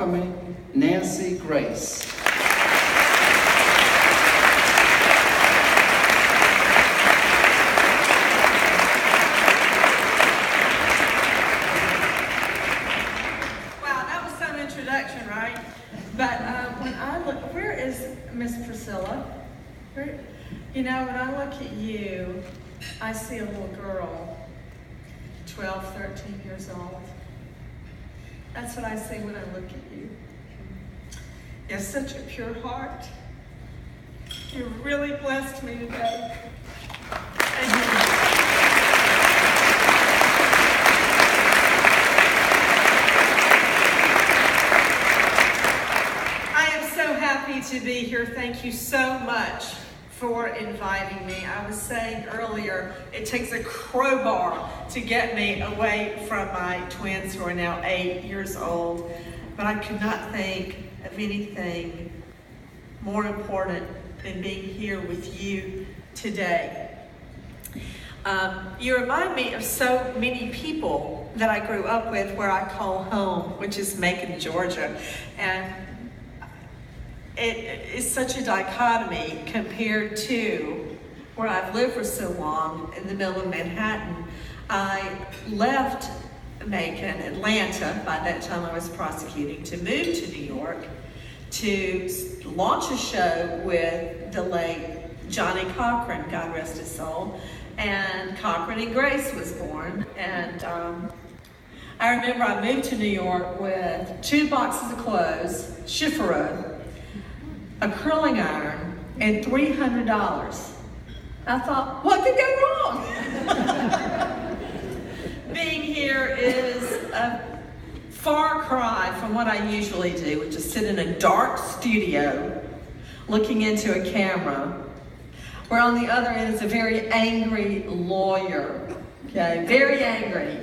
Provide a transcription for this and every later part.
welcoming Nancy Grace. Introduction, right? But when I look, where is Miss Priscilla? Where, you know, when I look at you, I see a little girl, 12, 13 years old. That's what I see when I look at you. You have such a pure heart. You really blessed me today. Thank you. To be here. Thank you so much for inviting me. I was saying earlier, it takes a crowbar to get me away from my twins who are now 8 years old, but I could not think of anything more important than being here with you today. You remind me of so many people that I grew up with where I call home, which is Macon, Georgia. And it is such a dichotomy compared to where I've lived for so long in the middle of Manhattan. I left Macon, Atlanta, by that time I was prosecuting, to move to New York to launch a show with the late Johnny Cochran, God rest his soul, and Cochran and Grace was born. And I remember I moved to New York with 2 boxes of clothes, chiffon, a curling iron, and $300. I thought, what could go wrong? Being here is a far cry from what I usually do, which is sit in a dark studio looking into a camera, where on the other end is a very angry lawyer, okay, very angry.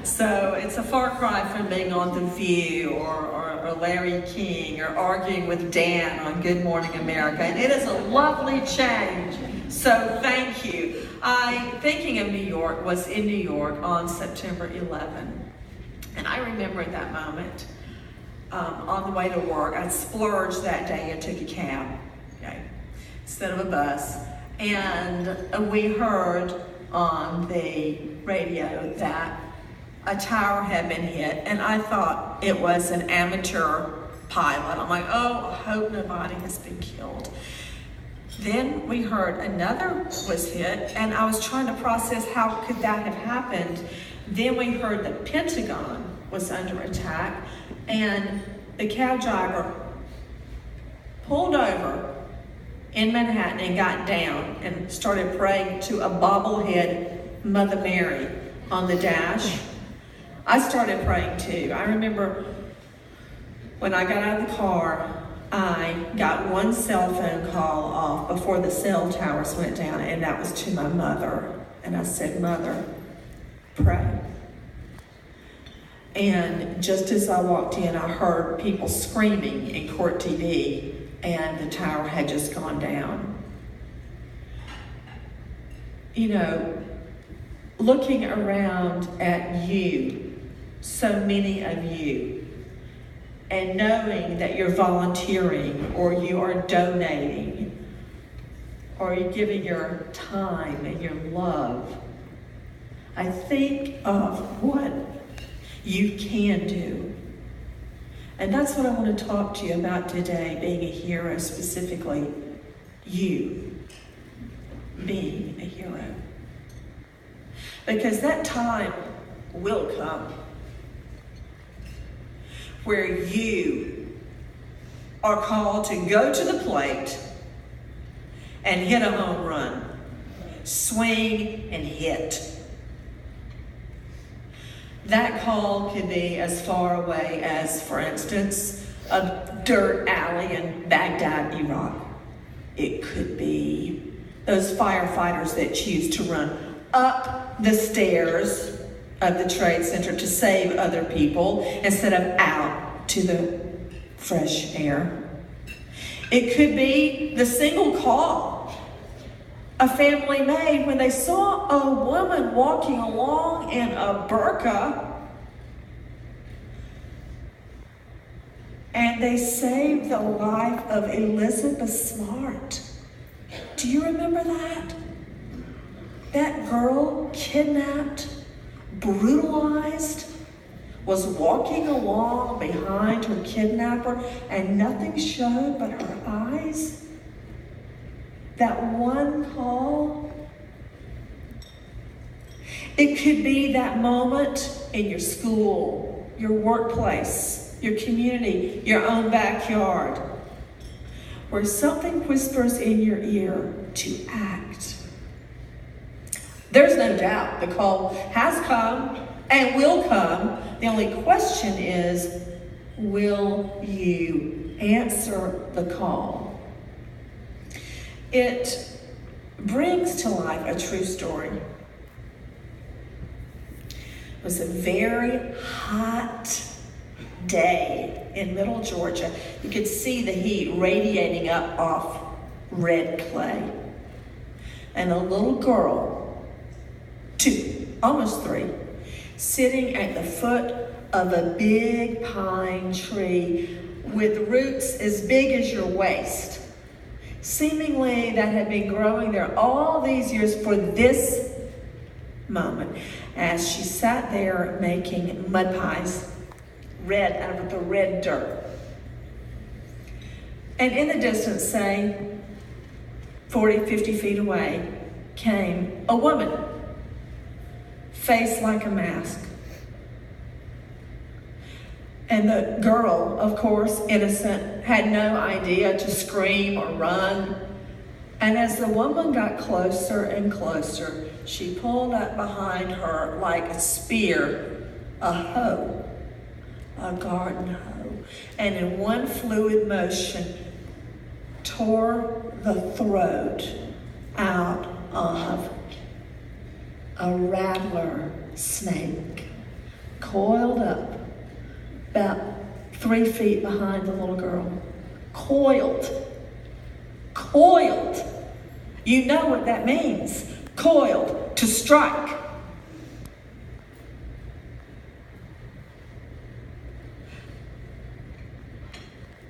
So it's a far cry from being on The View or Larry King or arguing with Dan on Good Morning America. And it is a lovely change. So thank you. Thinking of New York, was in New York on September 11. And I remember at that moment, on the way to work, I splurged that day and took a cab, okay, instead of a bus. And we heard on the radio that a tower had been hit, and I thought it was an amateur pilot. I'm like, oh, I hope nobody has been killed. Then we heard another was hit, and I was trying to process how could that have happened. Then we heard the Pentagon was under attack, and the cab driver pulled over in Manhattan and got down and started praying to a bobblehead Mother Mary on the dash. I started praying too. I remember when I got out of the car, I got one cell phone call off before the cell towers went down, and that was to my mother. And I said, Mother, pray. And just as I walked in, I heard people screaming in Court TV, and the tower had just gone down. You know, looking around at you, so many of you, and knowing that you're volunteering or you are donating or you're giving your time and your love, I think of what you can do. And that's what I want to talk to you about today, being a hero, specifically you being a hero. Because that time will come where you are called to go to the plate and hit a home run, swing and hit. That call could be as far away as, for instance, a dirt alley in Baghdad, Iraq. It could be those firefighters that choose to run up the stairs of the Trade Center to save other people instead of out to the fresh air. It could be the single call a family made when they saw a woman walking along in a burqa And they saved the life of Elizabeth Smart. Do you remember that? That girl kidnapped, brutalized, was walking along behind her kidnapper and nothing showed but her eyes. That one call. It could be that moment in your school, your workplace, your community, your own backyard, where something whispers in your ear to act. There's no doubt the call has come and will come. The only question is, will you answer the call? It brings to life a true story. It was a very hot day in Middle Georgia. You could see the heat radiating up off red clay. And a little girl, 2, almost 3, sitting at the foot of a big pine tree with roots as big as your waist, seemingly that had been growing there all these years for this moment, as she sat there making mud pies, red out of the red dirt. And in the distance, say 40, 50 feet away, came a woman, face like a mask. And the girl, of course, innocent, had no idea to scream or run. And as the woman got closer and closer, she pulled up behind her like a spear, a hoe, a garden hoe, and in one fluid motion, tore the throat out of a rattler snake, coiled up about 3 feet behind the little girl. Coiled. You know what that means. Coiled, to strike.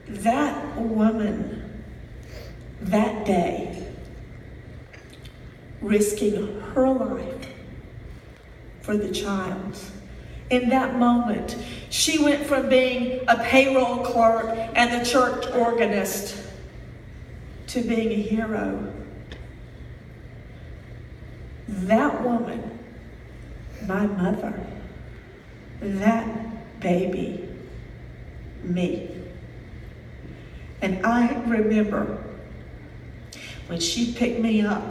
That woman, that day, risking her life for the child. In that moment, she went from being a payroll clerk and the church organist to being a hero. That woman, my mother, that baby, me. And I remember when she picked me up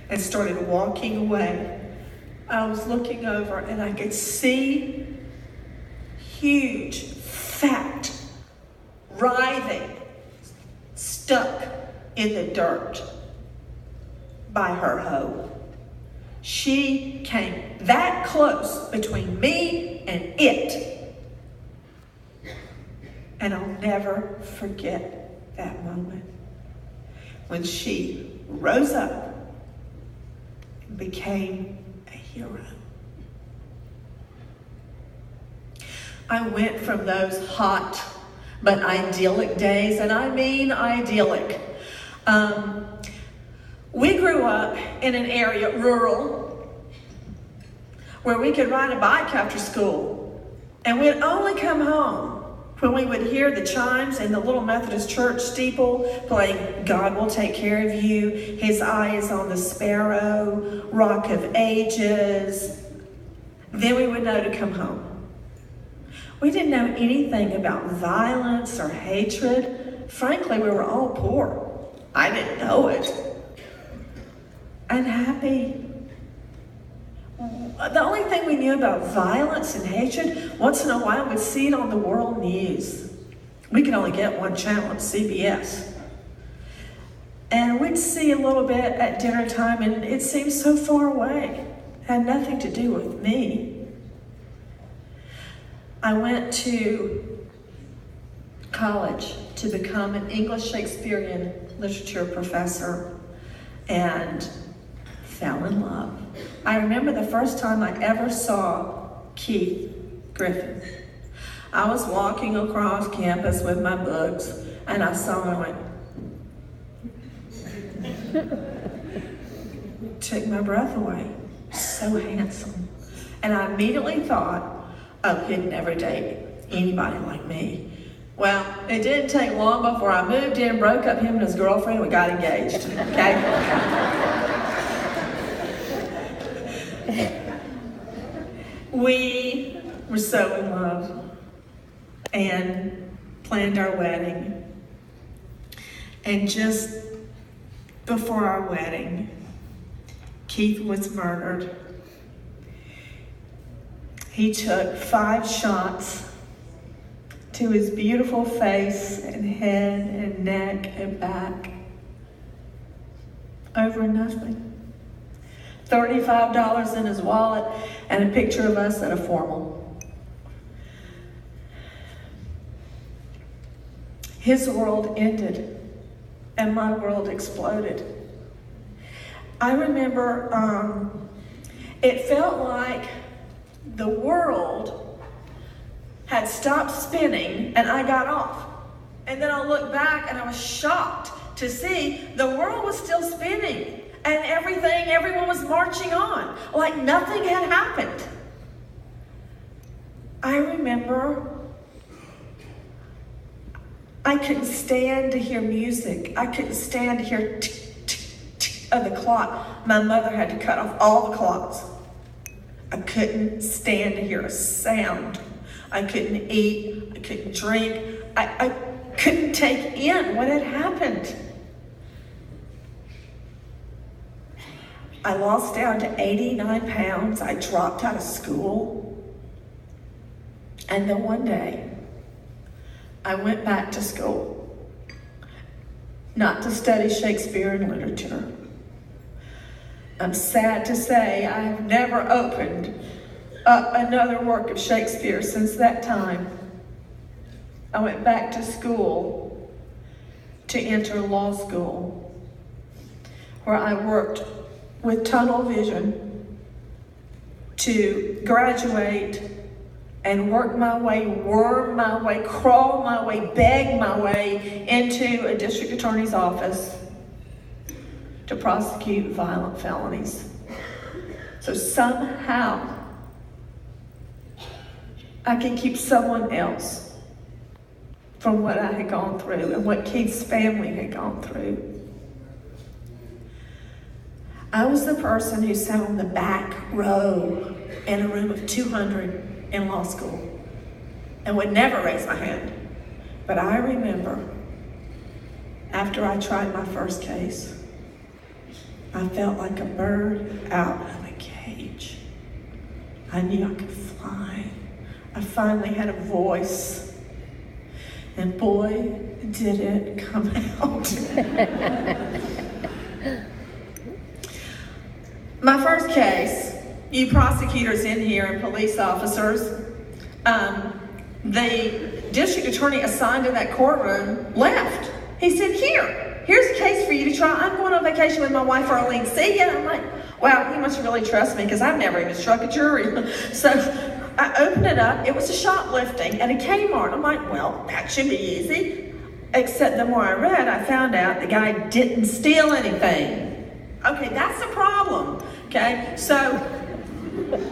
and started walking away, I was looking over and I could see huge, fat, writhing, stuck in the dirt by her hoe. She came that close between me and it. And I'll never forget that moment when she rose up and became a hero. I went from those hot but idyllic days, and I mean idyllic. We grew up in an area, rural, where we could ride a bike after school, and we'd only come home when we would hear the chimes in the little Methodist church steeple playing "God Will Take Care of You," "His Eye is on the Sparrow," "Rock of Ages." Then we would know to come home. We didn't know anything about violence or hatred. Frankly, we were all poor. I didn't know it. Unhappy. The only thing we knew about violence and hatred, once in a while we'd see it on the world news. We could only get one channel at CBS. And we'd see a little bit at dinner time, and it seemed so far away. It had nothing to do with me. I went to college to become an English Shakespearean literature professor and fell in love. I remember the first time I ever saw Keith Griffin. I was walking across campus with my books, and I saw him and went, took my breath away. So handsome. And I immediately thought, oh, he'd never date anybody like me. Well, it didn't take long before I moved in, broke up him and his girlfriend, and we got engaged, okay? We were so in love and planned our wedding. And just before our wedding, Keith was murdered. He took 5 shots to his beautiful face and head and neck and back over nothing. $35 in his wallet and a picture of us at a formal. His world ended and my world exploded. I remember it felt like the world had stopped spinning and I got off. And then I looked back and I was shocked to see the world was still spinning and everyone was marching on like nothing had happened. I remember I couldn't stand to hear music. I couldn't stand to hear tick, tick, tick of the clock. My mother had to cut off all the clocks. I couldn't stand to hear a sound. I couldn't eat, I couldn't drink. I couldn't take in what had happened. I lost down to 89 pounds. I dropped out of school. And then one day, I went back to school, not to study Shakespeare and literature. I'm sad to say I have never opened up another work of Shakespeare since that time. I went back to school to enter law school, where I worked with tunnel vision to graduate and work my way, worm my way, crawl my way, beg my way into a district attorney's office to prosecute violent felonies. So somehow I can keep someone else from what I had gone through and what Keith's family had gone through. I was the person who sat on the back row in a room of 200 in law school and would never raise my hand. But I remember after I tried my first case, I felt like a bird out of a cage. I knew I could fly. I finally had a voice. And boy, did it come out. My first case, you prosecutors in here and police officers, the district attorney assigned to that courtroom left. He said, here's a case for you to try. I'm going on vacation with my wife, Arlene. See ya. I'm like, wow, he must really trust me because I've never even struck a jury. So I opened it up. It was a shoplifting at a Kmart. I'm like, well, that should be easy. Except the more I read, I found out the guy didn't steal anything. Okay, that's the problem. Okay, so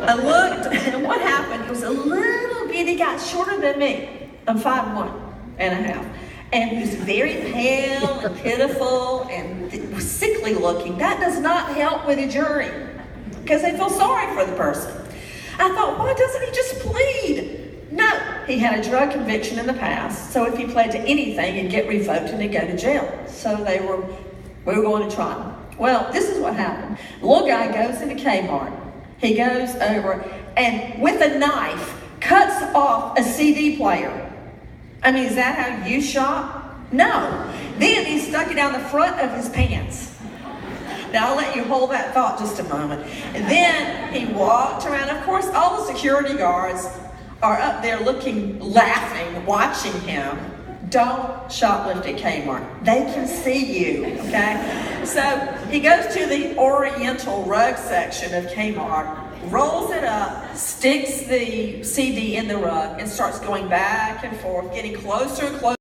I looked, and what happened, it was a little bitty guy, shorter than me. I'm 5'1.5". And he was very pale and pitiful and sickly looking. That does not help with a jury because they feel sorry for the person. I thought, why doesn't he just plead? No, he had a drug conviction in the past, so if he pled to anything, he'd get revoked and he'd go to jail. So we were going to trial. Well, this is what happened. The little guy goes into Kmart. He goes over and with a knife cuts off a CD player. I mean, is that how you shop? No. Then he stuck it down the front of his pants. Now, I'll let you hold that thought just a moment. And then he walked around. Of course, all the security guards are up there looking, laughing, watching him. Don't shoplift at Kmart. They can see you, okay? So he goes to the Oriental rug section of Kmart rolls it up, sticks the CD in the rug, and starts going back and forth, getting closer and closer